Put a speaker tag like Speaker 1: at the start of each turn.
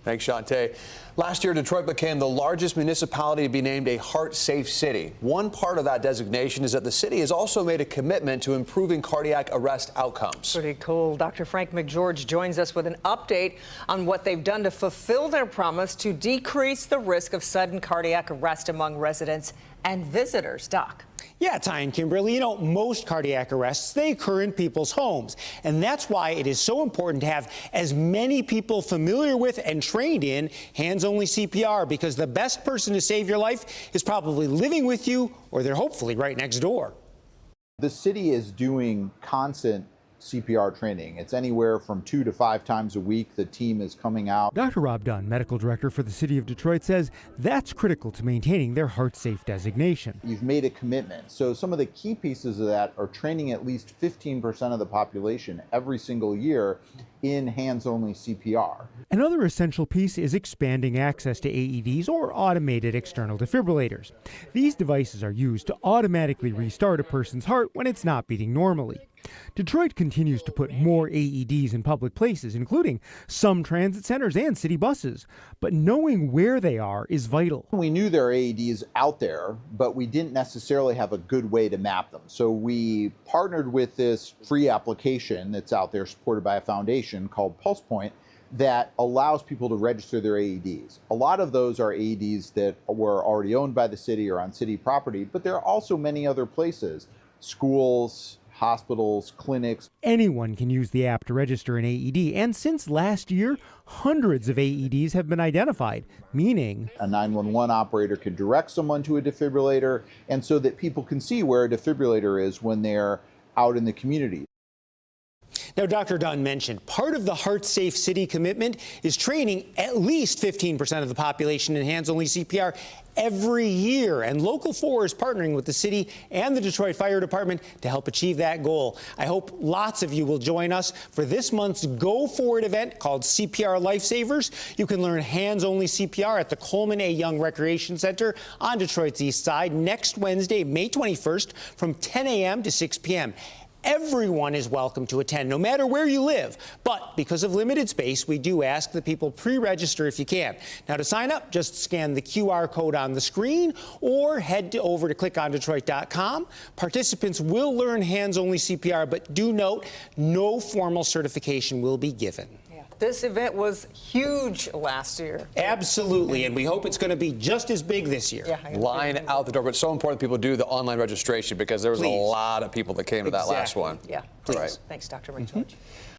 Speaker 1: Thanks, Shantae. Last year, Detroit became the largest municipality to be named a heart-safe city. One part of that designation is that the city has also made a commitment to improving cardiac arrest outcomes.
Speaker 2: Pretty cool. Dr. Frank McGeorge joins us with an update on what they've done to fulfill their promise to decrease the risk of sudden cardiac arrest among residents and visitors. Doc.
Speaker 3: Yeah, Ty and Kimberly, most cardiac arrests, they occur in people's homes. And that's why it is so important to have as many people familiar with and trained in hands-only CPR, because the best person to save your life is probably living with you, or they're hopefully right next door.
Speaker 4: The city is doing constant CPR training. It's anywhere from 2 to 5 times a week. The team is coming out.
Speaker 5: Dr. Rob Dunne, medical director for the city of Detroit, says that's critical to maintaining their heart-safe designation.
Speaker 4: You've made a commitment. So some of the key pieces of that are training at least 15% of the population every single year in hands-only CPR.
Speaker 5: Another essential piece is expanding access to AEDs, or Automated External Defibrillators. These devices are used to automatically restart a person's heart when it's not beating normally. Detroit continues to put more AEDs in public places, including some transit centers and city buses. But knowing where they are is vital.
Speaker 4: We knew there are AEDs out there, but we didn't necessarily have a good way to map them. So we partnered with this free application that's out there supported by a foundation called PulsePoint that allows people to register their AEDs. A lot of those are AEDs that were already owned by the city or on city property, but there are also many other places, schools, hospitals, clinics.
Speaker 5: Anyone can use the app to register an AED, and since last year, hundreds of AEDs have been identified, meaning
Speaker 4: a 911 operator can direct someone to a defibrillator, and so that people can see where a defibrillator is when they're out in the community.
Speaker 3: Now, Dr. Dunne mentioned part of the Heart Safe City commitment is training at least 15% of the population in hands-only CPR every year. And Local 4 is partnering with the city and the Detroit Fire Department to help achieve that goal. I hope lots of you will join us for this month's Go Forward event called CPR Lifesavers. You can learn hands-only CPR at the Coleman A. Young Recreation Center on Detroit's East Side next Wednesday, May 21st from 10 a.m. to 6 p.m. Everyone is welcome to attend, no matter where you live. But because of limited space, we do ask that people pre-register if you can. Now, to sign up, just scan the QR code on the screen or head over to clickondetroit.com. Participants will learn hands-only CPR, but do note, no formal certification will be given.
Speaker 2: This event was huge last year.
Speaker 3: Absolutely, and we hope it's going to be just as big this year.
Speaker 1: Line out the door, but it's so important people do the online registration because there was a lot of people that came to that last one.
Speaker 2: Yeah, please. Right. Thanks, Dr. McGeorge.